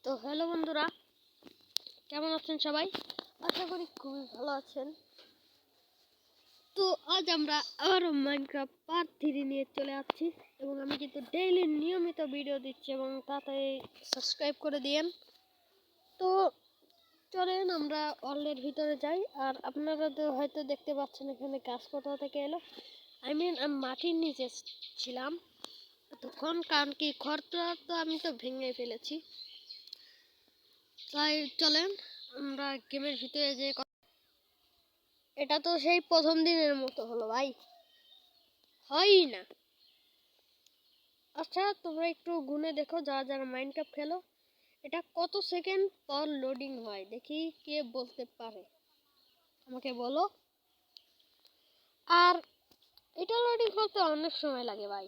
তো হ্যালো বন্ধুরা, কেমন আছেন সবাই? আশা করি খুবই ভালো আছেন। তো আজ আমরা আবারও মাইনক্রাফট পার্ট 3 নিয়ে চলে আসছি এবং আমি কিন্তু ডেইলি নিয়মিত ভিডিও দিচ্ছি এবং তাতে সাবস্ক্রাইব করে দিয়েন। তো চলেন আমরা ওয়ার্ল্ডের ভিতরে যাই। আর আপনারা তো হয়তো দেখতে পাচ্ছেন এখানে গাছ কোথা থেকে এলো। আমি মাটির নিচে ছিলাম তখন, কারণ কি খড়টা তো আমি তো ভেঙে ফেলেছি। তাই চলেন আমরা গেমের ভিতরে যে এটা তো সেই প্রথম দিনের মতো হলো ভাই, হয়ই না। আচ্ছা তোমরা একটু গুনে দেখো, যারা মাইনক্রাফট খেলো, এটা কত সেকেন্ড পর লোডিং হয় দেখি, কে বলতে পারে আমাকে বলো। আর এটা লোডিং করতে অনেক সময় লাগে ভাই,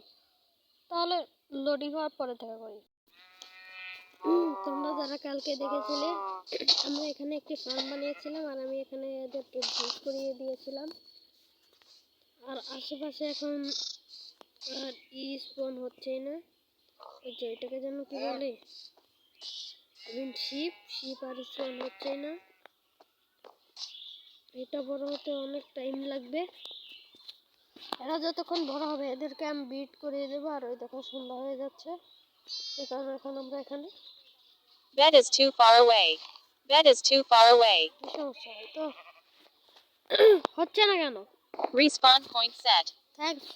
তাহলে লোডিং হওয়ার পরে থেকে করি। তোমরা যারা কালকে দেখেছিলে, আমরা এখানে একটি ফার্ম বানিয়েছিলাম আর আমি এখানে এদেরকে ভোট করিয়ে দিয়েছিলাম। আর আশেপাশে এখন আর স্পন হচ্ছে না, ওই যে এটাকে যেন কি বলে, শিপ আর স্পন হচ্ছে না। এটা বড় হতে অনেক টাইম লাগবে। এরা যতক্ষণ বড় হবে এদেরকে আমি বিট করিয়ে দেবো। আর ওই দেখো সন্ধ্যা হয়ে যাচ্ছে, এই কারণে এখন আমরা এখানে Bed is too far away. Bed is too far away. সমস্যা হয় তো হচ্ছে না কেন? Respawn point set. থ্যাংকস।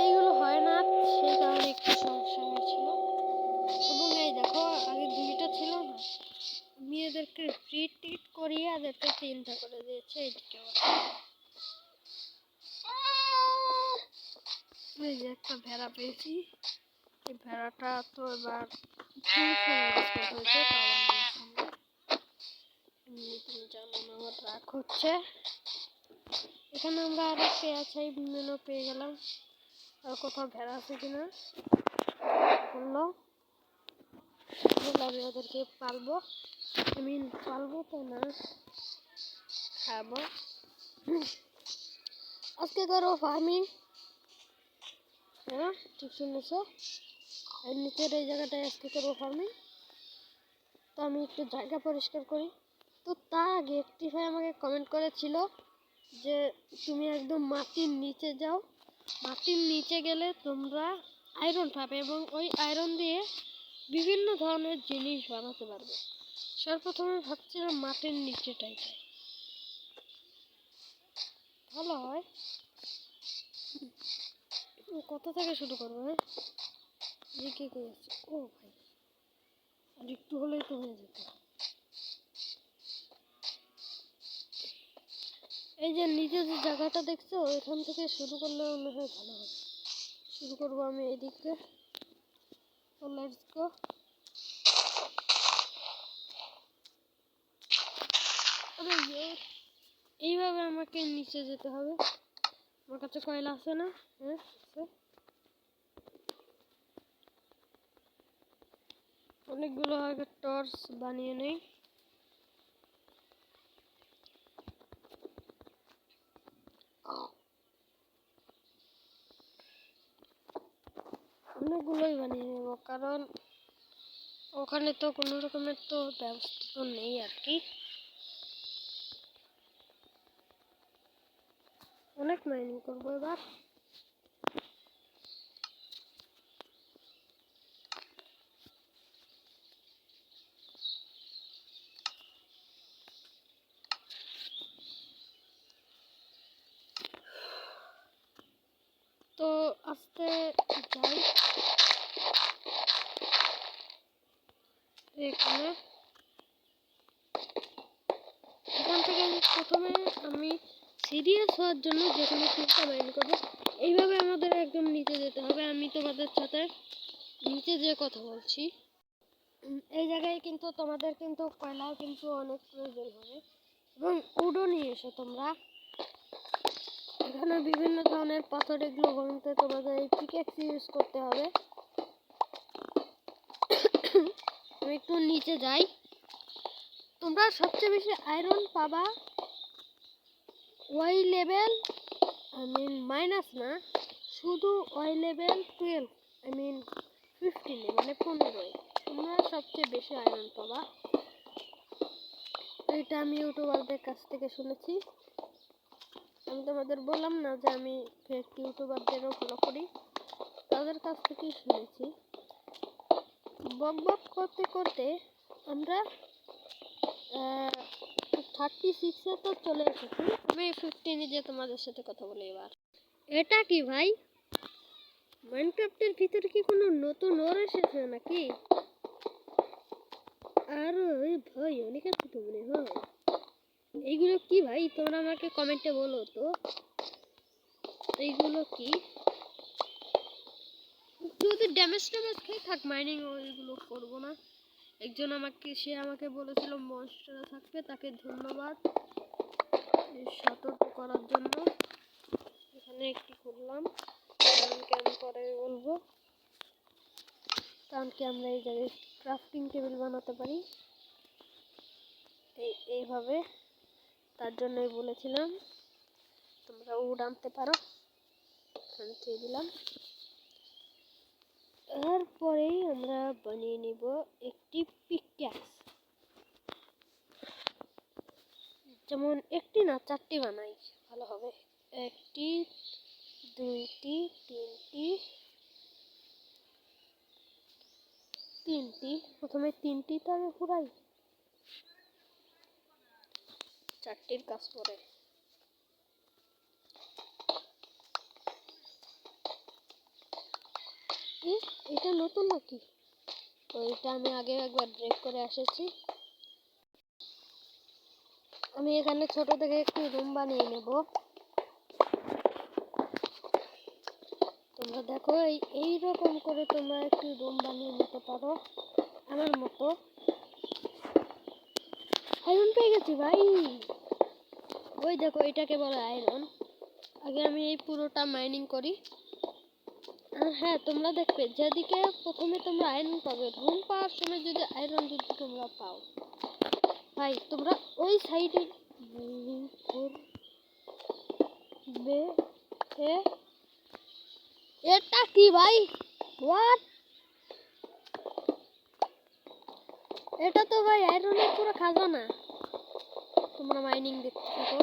এইগুলো হয় না, সেই কারণে একটু সমস্যা হয়েছিল। এবং এই দেখো আগে দুইটা ছিল না, আমি এদেরকে ট্রিট করিয়ে এদেরকে তিনটা করে দিয়েছে। এইদিকে এই যে একটা ভেড়া পেয়েছি, এই ভেড়াটা তো এবার হয়েছে, জানো না আমার রাগ হচ্ছে। এখানে আমরা আরেক পেয়েছি, মেনু পেয়ে গেলাম। আর কোথাও ভেড়া আছে কিনা বললো, আমি ওদেরকে পালবো। পালবো তো না, খাবো। আজকে করো ফার্মিং, হ্যাঁ ঠিক শুনেছো, এর নিচের এই জায়গাটায় আজকে করবো ফার্মিং। তো আমি একটু জায়গা পরিষ্কার করি। তো তার আগে একটি ভাই আমাকে কমেন্ট করেছিল যে তুমি একদম মাটির নিচে যাও, মাটির নিচে গেলে তোমরা আয়রন পাবে এবং ওই আয়রন দিয়ে বিভিন্ন ধরনের জিনিস বানাতে পারবে। সর্বপ্রথমে ভাবছিলাম মাটির নিচেটাই ভালো হয়। কোথা থেকে শুরু করবো? হ্যাঁ কে আছে? ও ভাই, আর একটু হলেই তো হয়ে যেত। এই যে নিচে যে জায়গাটা দেখছো, এখান থেকে শুরু করলে মনে হয় ভালো হবে। শুরু করবো আমি এই দিক থেকে। Let's go. এইভাবে আমাকে নিচে যেতে হবে। আমার কাছে কয়লা আছে না? হ্যাঁ আছে, অনেকগুলো আগে টর্চ বানিয়ে নেই। অনেকগুলোই বানিয়ে নেব, কারণ ওখানে তো কোনো রকমের তো ব্যবস্থা তো নেই আর কি। অনেক মাইনিং করবো এবার। তো আস্তে যাই, এখানে এখান থেকে প্রথমে আমি সিরিয়াস হওয়ার জন্য যেখানে টুকটা মাইন করবো, এইভাবে আমাদের একদম নিচে যেতে হবে। আমি তোমাদের সাথে নিচে যে কথা বলছি, এই জায়গায় কিন্তু তোমাদের কিন্তু কয়লাও কিন্তু অনেক প্রয়োজন হবে এবং উডও নিয়ে এসো তোমরা। এখানে বিভিন্ন ধরনের পাথর, এগুলো ভাঙতে তোমাদের এই পিকেক্স ইউজ করতে হবে। আমি একটু নিচে যাই। তোমরা সবচেয়ে বেশি আয়রন পাবা ওয়াই লেভেল, মাইনাস না, শুধু ওয়াই লেভেল 12, 15, মানে 15। তোমরা সবচেয়ে বেশি আয়রন পাবা। এটা আমি ইউটিউবারদের কাছ থেকে শুনেছি। আমি তোমাদের বললাম না যে আমি ফেক ইউটিউবারদেরও ফলো করি, তাদের কাছ থেকেই শুনেছি। বক বক করতে করতে আমরা 36-এ তো চলে এসেছি। আমি 15-এ যে তোমাদের সাথে কথা বলি এবার। এটা কি ভাই? মাইনক্রাফটের ভিতরে কি কোনো নতুন ওর এসেছে নাকি? আর ওই ভাই অনেক আছে তো মনে হয়। এইগুলো কি ভাই? তোমরা আমাকে কমেন্টে বলো তো এইগুলো কি? যদি ড্যামেজ খেয়ে থাক মাইনিং ওইগুলো করবো না। একজন আমাকে বলেছিল মনস্টার থাকবে, তাকে ধন্যবাদ সতর্ক করার জন্য। এখানে একটি করলাম, কারণকে আমি পরে বলবো। কারণ কি আমরা এই জায়গায় ক্রাফটিং টেবিল বানাতে পারি এইভাবে, তার জন্যই বলেছিলাম। তোমরা উড আনতে পারো, আমি দিয়ে দিলাম। এরপরেই আমরা বানিয়ে নিব একটি পিকঅ্যাক্স। যেমন একটি না 4টি বানাই, ভালো হবে। 1টি 2টি 3টি। প্রথমে 3টি তারে ঘুরাই, 4টির কাজ পরে। এটা নতুন নাকি? ওইটা আমি আগে একবার ব্রেক করে এসেছি। আমি এখানে ছোট থেকে একটি রুম বানিয়ে নেব। তোমরা দেখো এই রকম করে তোমরা একটি রুম বানিয়ে নিতে পারো আমার মতো। আয়রন পেয়ে গেছি ভাই। ওই দেখো এটাকে বলে আয়রন। আগে আমি এই পুরোটা মাইনিং করি। আর হ্যাঁ, তোমরা দেখবে যেদিকে প্রথমে তোমরা আয়রন পাবে, রুম পাওয়ার সময় যদি আয়রন যদি তোমরা পাও ভাই, তোমরা ওই সাইডে এটা কি ভাই? হোয়াট? এটা তো ভাই আয়রনের পুরো খাজানা। তোমরা মাইনিং দেখতে থাকো।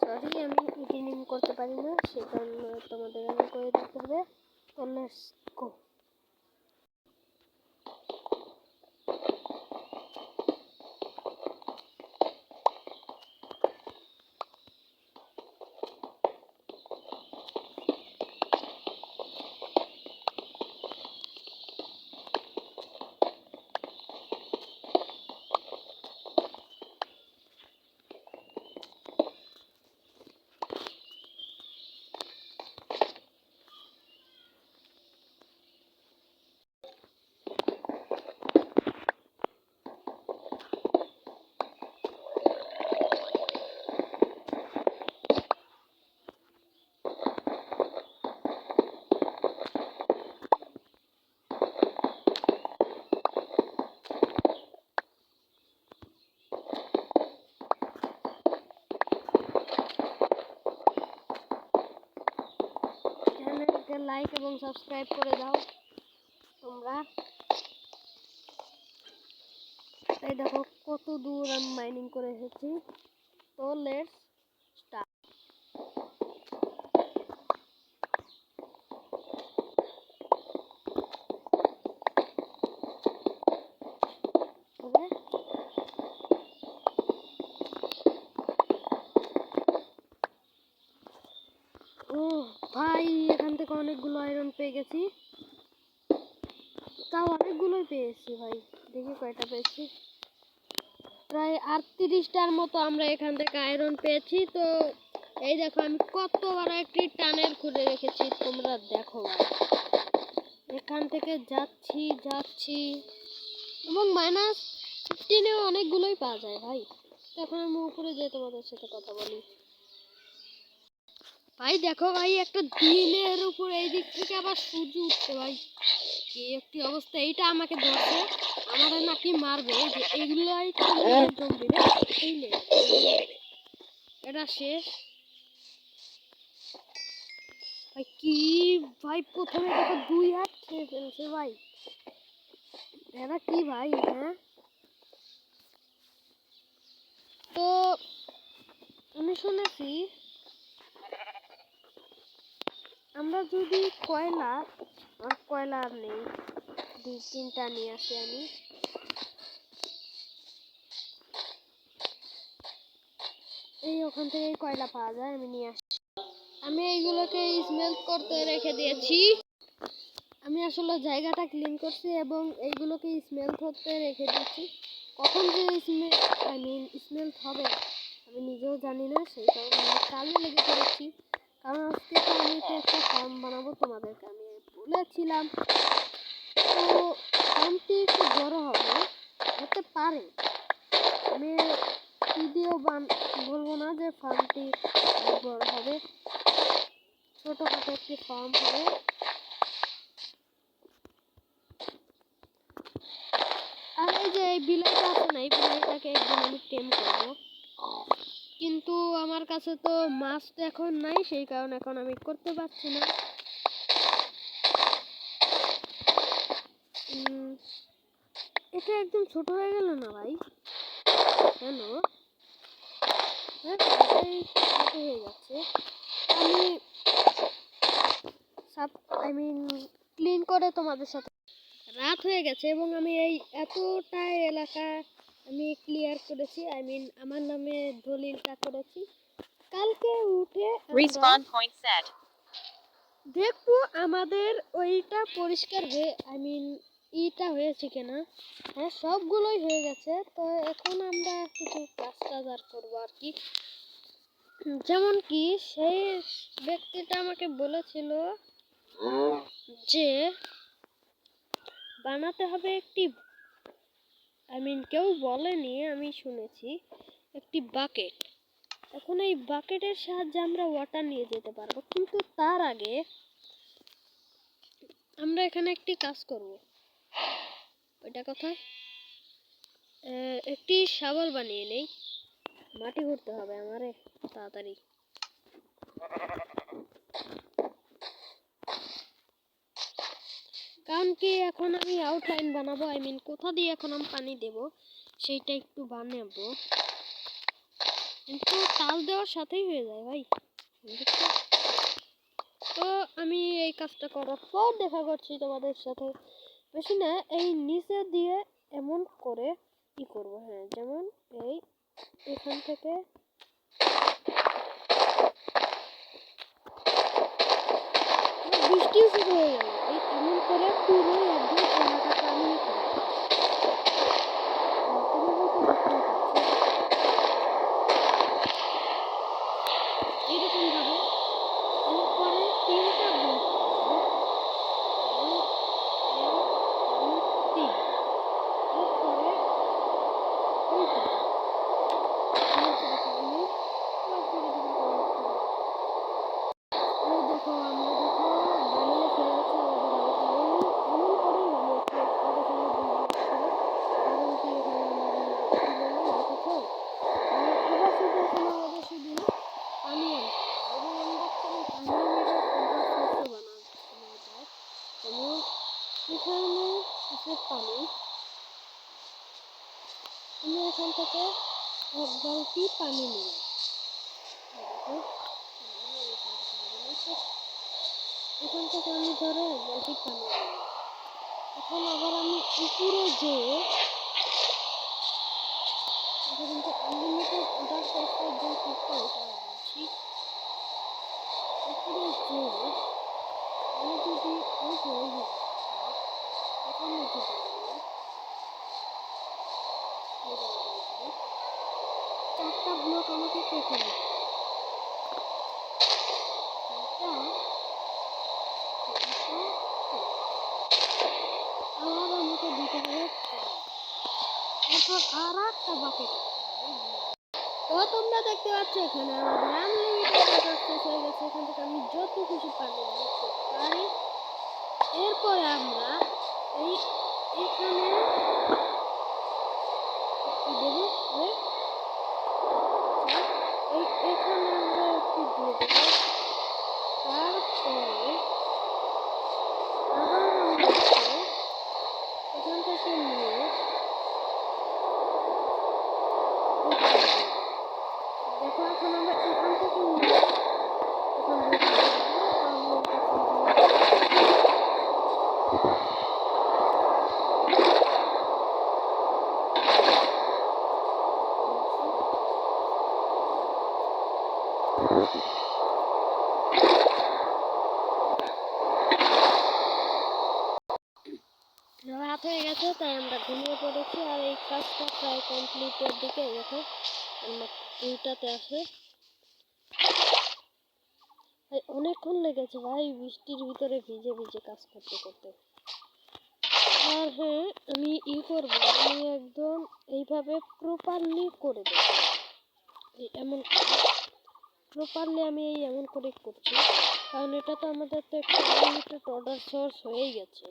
সরি, আমি এডিটিং করতে পারি না, সেই কারণে তোমাদের আমি করে দিতে হবে। তো লেটস গো। চ্যানেলকে লাইক এবং সাবস্ক্রাইব করে দাও তোমরা। তাই দেখো কত দূর আমি মাইনিং করে এসেছি। তো লেটস স্টার্ট। ওকে, ও ভাই, এখান থেকে অনেকগুলো আয়রন পেয়ে গেছি। তাও অনেকগুলোই পেয়েছি ভাই। দেখি কয়টা পেয়েছি। প্রায় 38টার মতো আমরা এখান থেকে আয়রন পেয়েছি। তো এই দেখো আমি কত বড় একটি টানেল খুঁড়ে রেখেছি, তোমরা দেখো ভাই। এখান থেকে যাচ্ছি এবং -15-এও অনেকগুলোই পাওয়া যায় ভাই। এখন আমি উপরে যেয়ে তোমাদের সাথে কথা বলি। ভাই দেখো ভাই, একটা দিনের উপর এই দিক থেকে আবার সূর্য উঠছে ভাই। কি একটি অবস্থা, এইটা আমাকে ধরছে, আমাদের নাকি মারবে, যে এগুলাই তো জম্বি রে, এই নে, এটা শেষ ভাই। কি ভাই, প্রথমে দেখো 2 হাত খেয়ে ফেলছে ভাই, এটা কি ভাই? হ্যাঁ, তো আমি শুনেছি আমরা যদি কয়লা, আর কয়লা আর নেই, 2-3টা নিয়ে আসি আমি। এই ওখান থেকে কয়লা পাওয়া যায়, আমি নিয়ে আসি। আমি এইগুলোকে স্মেল করতে রেখে দিয়েছি। আমি আসলে জায়গাটা ক্লিন করছি এবং এইগুলোকে স্মেল করতে রেখে দিয়েছি। কখন যে স্মেল হবে আমি নিজেও জানি না, সেই কারণে আমি কাজে লেগে পড়েছি। কারণ আজকে তো আমি তো একটা ফার্ম বানাবো, তোমাদেরকে আমি বলেছিলাম। তো ফার্মটি একটু বড় হবে, হতে পারে, আমি ভিডিও বলবো না যে ফার্মটি বড় হবে, ছোটখাটো একটি ফার্ম হবে। আর এই যে এই বিলাইটা আছে না, এই বিলাইটাকে একদিন আমি টেম করবো, কিন্তু আমার কাছে তো মাছ তো এখন নাই, সেই কারণে এখন আমি করতে পারছি না। এটা একদম ছোট হয়ে গেল না ভাই, কেন? হ্যাঁ, এটাই ছোট হয়ে যাচ্ছে। আমি ক্লিন করে তোমাদের সাথে, রাত হয়ে গেছে এবং আমি এই এতটা এলাকা আমি ক্লিয়ার করেছি, আমার নামে দলিলটা করেছি। কালকে উঠে Respawn point set. দেখবো আমাদের ওইটা পরিষ্কার হয়ে ইটা হয়েছে কিনা। হ্যাঁ, সবগুলোই হয়ে গেছে। তো এখন আমরা কিছু কাজ আর করবো আর কি। যেমন কি সেই ব্যক্তিটা আমাকে বলেছিল যে বানাতে হবে একটি, কেউ বলেনি, আমি শুনেছি একটি বাকেট। এখন এই বাকেটের সাহায্যে আমরা ওয়াটার নিয়ে যেতে পারবো, কিন্তু তার আগে আমরা এখানে একটি কাজ করব। ওইটা কোথায়? একটি শাবল বানিয়ে নেই, মাটি করতে হবে আমারে তাড়াতাড়ি। কারণ কি এখন আমি আউটলাইন বানাবো, কোথা দিয়ে এখন আমি পানি দেব সেইটা একটু বানাবো, কিন্তু তাল দেওয়ার সাথেই হয়ে যায় ভাই। তো আমি এই কাজটা করার পর দেখা করছি তোমাদের সাথে। বেশি না, এই নিচে দিয়ে এমন করে কি করব, হ্যাঁ, যেমন এই এখান থেকে বৃষ্টি শুরু হয়ে গেল, এই এমন করে পুরো একদম এলাকাটা আমি এরকম ভাবে। এরপরে 3টা ব্লক করবো, তিন। এরপরে এইটা এই দেখো, আমরা দেখো বানিয়ে ফেলেছি আমাদের আউটলাইন এমন করেই বানিয়েছি। এবার শুধু এখানে আমাদের শুধু পানি আনতে হবে এবং আমরা এখানে আছে পানি। আমি এখান থেকে এক বালতি পানি নিলাম, এখান থেকে আমি ধরো এক বালতি পানি নিলাম। এখন আবার আমি উপরে যেয়ে এটা কিন্তু আনলিমিটেড ওয়াটার সোর্সের যে করতে এটা বলছি। উপরে যেয়ে আমি যদি ওই যে এখানে যদি আমি 4টা ব্লক আমাকে কেটে নিতে হবে। আবার আমাকে দিতে হবে, তারপর আর একটা বাকেট। তো তোমরা দেখতে পাচ্ছ এখানে আমাদের আনলিমিটেড ওয়াটার সোর্স হয়ে গেছে। এখান থেকে আমি যত খুশি পানি নিতে পারি। এরপরে আমরা এই এখানে কি দেব এখানে আমরা একটু দিয়ে দেবো। তারপরে আবার আমরা এখান থেকে নিয়ে দেখো এখন আমরা এখান থেকে নিয়ে এখান থেকে রাত হয়ে গেছে, তাই আমরা ঘুমিয়ে পড়েছি। আর এই কাজটা প্রায় কমপ্লিটের দিকে। দেখো আমার 2টাতে আছে। অনেকক্ষণ লেগেছে ভাই, বৃষ্টির ভিতরে ভিজে ভিজে কাজ করতে করতে। আর হ্যাঁ, আমি করবো, আমি একদম এইভাবে প্রপারলি করে দেবো। এমন প্রপারলি আমি এমন করে করছি, কারণ এটা তো আমাদের তো একটা লিমিটেড অর্ডার সোর্স হয়েই গেছে।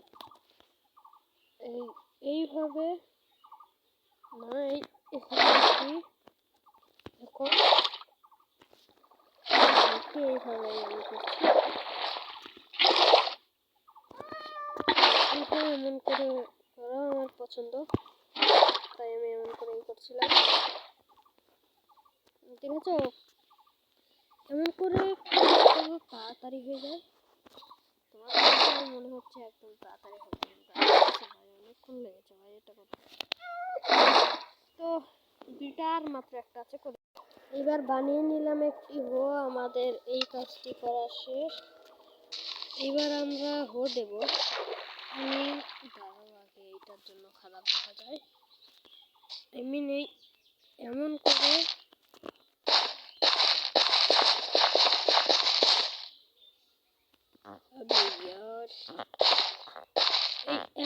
এইভাবে না, এখানে এখন এইভাবে আমি করছি। এটা এমন করে করা আমার পছন্দ, তাই আমি এমন করেই করছিলাম। ঠিক আছে, এমন করে তাড়াতাড়ি হয়ে যায়। তোমার মনে হচ্ছে একদম তাড়াতাড়ি হয়ে যায়, ভাই অনেকক্ষণ লেগেছে ভাই এটা করতে। তো 2টা আর মাত্র একটা আছে করে। এবার বানিয়ে নিলাম একটি হো। আমাদের এই কাজটি করা শেষ। এবার আমরা হো দেব। আমি দাঁড়াও, আগে এইটার জন্য খারাপ দেখা যায়। আমি নেই এমন করে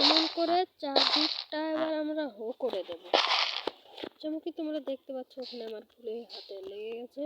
এমন করে চারদিকটা এবার আমরা হো করে দেব। যেমন কি তোমরা দেখতে পাচ্ছ, ওখানে আমার ফুলে হাতে লেগে গেছে।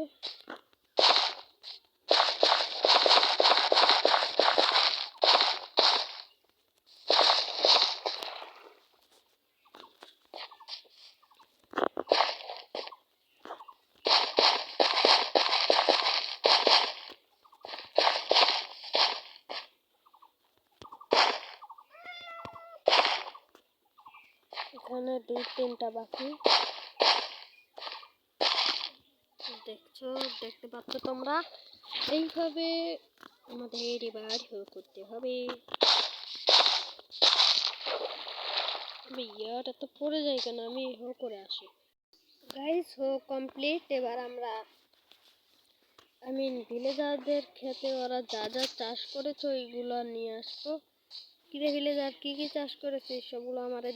এখানে 2-3টা বাকি দেখতে পাচ্ছ তোমরা। এইভাবে আমাদের এবার হো করতে হবে। ইয়াটা তো পড়ে যায় কেন, আমি হো করে আসি। গাইস, হো কমপ্লিট। এবার আমরা ভিলেজারদের খেতে ওরা যা যা চাষ করেছে ওইগুলো নিয়ে আসবো। কিরে ভিলেজার, কি কি চাষ করেছিস সেগুলো আমারে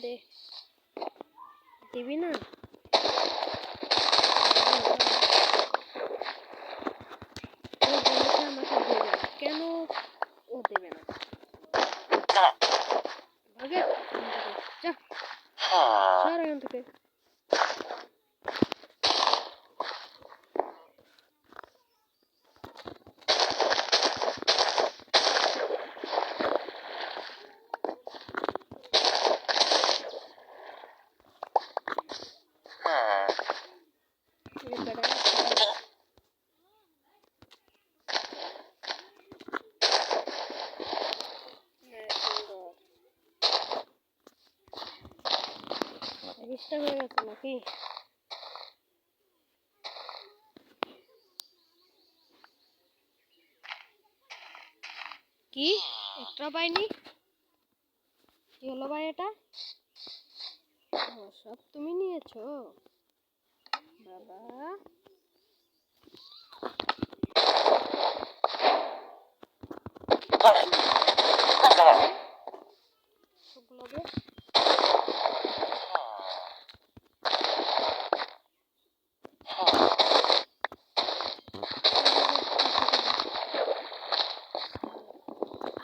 দিবি না? আমাকে দেবে না কেন? ও দেবে না, ভাগে যা, সর এখান থেকে। ডিস্টার্ব হয়ে গেছে নাকি? কি একটা পাইনি? কি হলো ভাই এটা? সব তুমি নিয়েছো বাবা। সবগুলো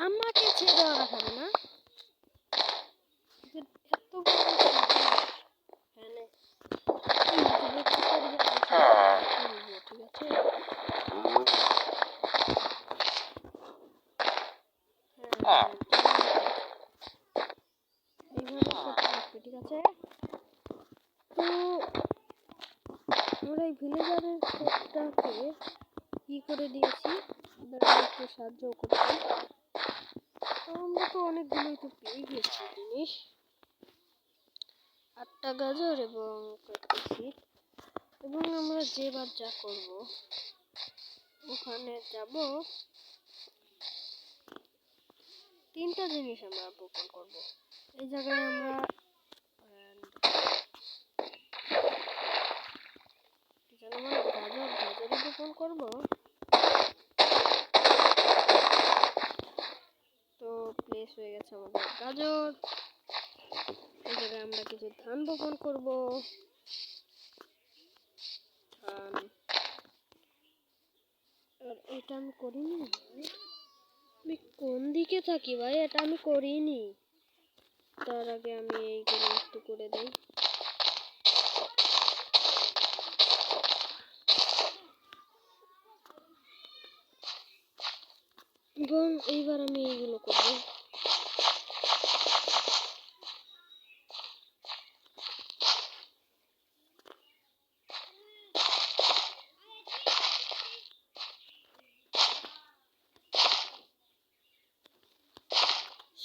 আমাকে ছেড়ে ওরা খাবে না। এত ঠিক আছে। হ্যাঁ তো আমরা এই ভিলেজারের সেটটাকে কি করে দিয়েছি, ওদেরকে একটু সাহায্য করতে। তো আমরা তো অনেকগুলোই তো পেয়ে গেছি জিনিস, 8টা গাজর এবং কয়েকটি সিড। এবং আমরা যেবার যা করব, ওখানে যাব, 3টা জিনিস আমরা বপন করব। এই জায়গায় আমরা গাজরই বপন করব। তো প্লেস হয়ে গেছে আমাদের গাজর। এই জায়গায় আমরা কিছু ধান বপন করব। ধান, আর এটা আমি করিনি ভাই, আমি কোন দিকে থাকি ভাই, এটা আমি করিনি। তার আগে আমি এইগুলো একটু করে দেই। এবং এইবার আমি এইগুলো করবো।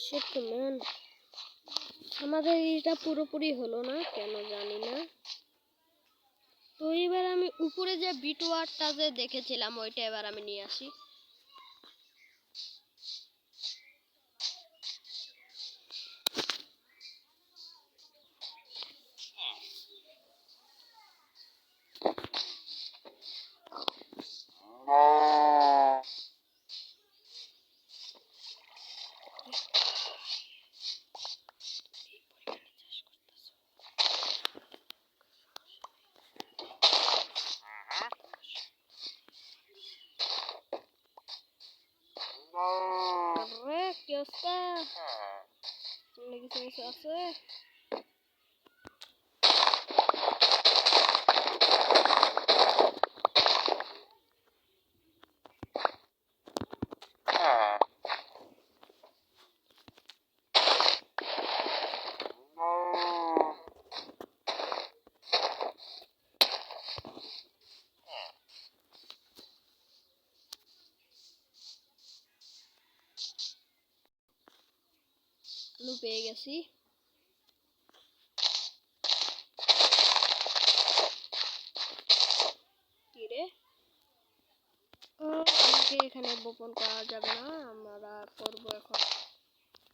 শিট ম্যান, আমাদের এটা পুরোপুরি হলো না কেন জানি না। তো এবার আমি উপরে যে বিটওয়ারটা যে দেখেছিলাম ওইটা এবার আমি নিয়ে আসি। আরে কি অবস্থা, চলে গেছে কিছু আছে। আলু পেয়ে গেছি। কি রে, আমাকে এখানে বপন করা যাবে না, আমরা করব এখন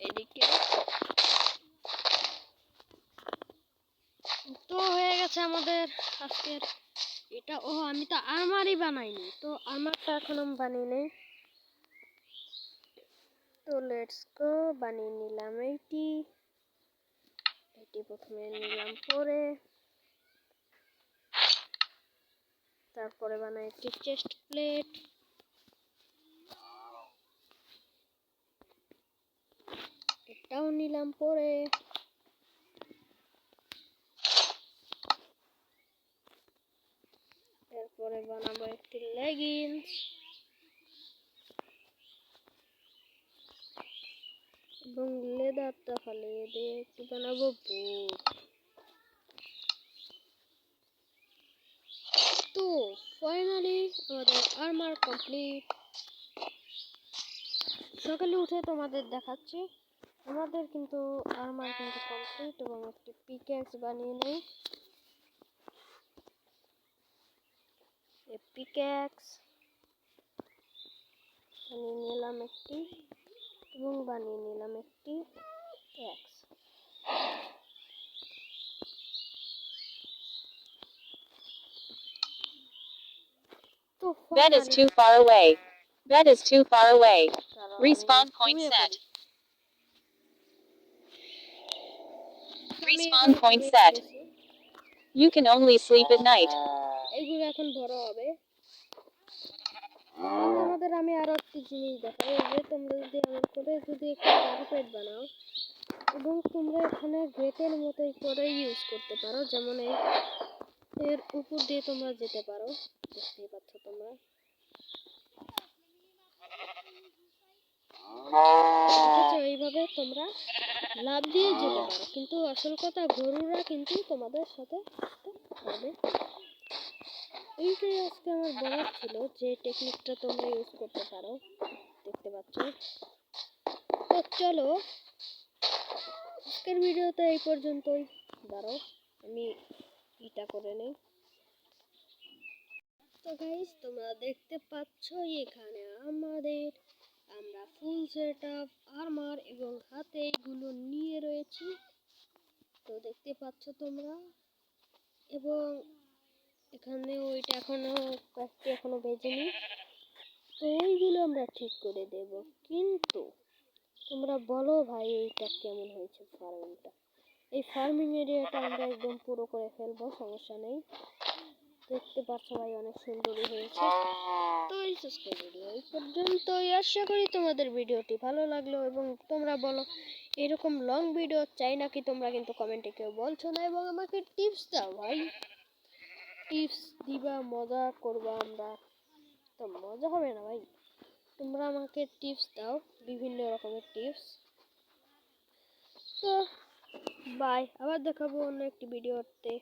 এদিকে। তো হয়ে গেছে আমাদের আজকের এটা। ও আমি তো আর্মারই বানাইনি, তো আর্মারটা এখন আমি বানিয়ে নেই। তো লেটস গো, বানিয়ে নিলাম এটি প্রথমে নিলাম, পরে তারপরে বানাই একটি চেস্ট প্লেট। এটাও নিলাম পরে। এরপরে বানাবো একটি লেগিংস এবং লেদারটা ফালিয়ে দিয়ে একটু বানাবো বুট। তো ফাইনালি আমাদের আর্মার কমপ্লিট। সকালে উঠে তোমাদের দেখাচ্ছি, আমাদের কিন্তু আর্মার কিন্তু কমপ্লিট। এবং একটি পিক্যাক্স বানিয়ে নেই, পিক্যাক্স বানিয়ে নিলাম একটি, এবং বানিয়ে নিলাম একটি অ্যাক্স। তো Bed is too far away. Bed is too far away. Respawn point set. Respawn point set. You can only sleep at night. এইগুলো এখন বড় হবে। আমাদের আমি আরো একটি জিনিস দেখাই, এই যে তোমরা যদি এমন করে যদি একটা কার্পেট বানাও এবং তোমরা এখানে গ্রেটের মতোই করে ইউজ করতে পারো, যেমন এই এর উপর দিয়ে তোমরা যেতে পারো, দেখতেই পাচ্ছ তোমরা। দেখেছো, এইভাবে তোমরা লাভ দিয়ে যেতে পারো, কিন্তু আসল কথা গরুরা কিন্তু তোমাদের সাথে আসতে পারবে। এইটাই আজকে আমার বলার ছিল, যে টেকনিকটা তোমরা ইউজ করতে পারো। দেখতে পাচ্ছ। তো চলো আজকের ভিডিওতে এই পর্যন্তই। দাঁড়াও আমি এটা করে নেই। তো গাইস তোমরা দেখতে পাচ্ছ এখানে আমরা ফুল সেট আপ আর্মার এবং হাতে এগুলো নিয়ে রয়েছি। তো দেখতে পাচ্ছ তোমরা, এবং এখানে ওইটা এখনো বেজেনি। তো ওইগুলো আমরা ঠিক করে দেব। কিন্তু তোমরা বলো ভাই এইটা কেমন হয়েছে ফার্মিংটা। এই ফার্মিং এরিয়াটা আমরা একদম পুরো করে ফেলবো, সমস্যা নেই। দেখতে পাচ্ছ ভাই অনেক সুন্দরই হয়েছে। তো এই ভিডিও এই পর্যন্তই। আশা করি তোমাদের ভিডিওটি ভালো লাগলো, এবং তোমরা বলো এরকম লং ভিডিও চাই নাকি তোমরা, কিন্তু কমেন্টে কেউ বলছো না। এবং আমাকে টিপস দাও ভাই, টিপস দিবা, মজা করবা আমরা, তো মজা হবে না ভাই। তোমরা আমাকে টিপস দাও, বিভিন্ন রকমের টিপস। তো বাই, আবার দেখাবো অন্য একটি ভিডিওতে।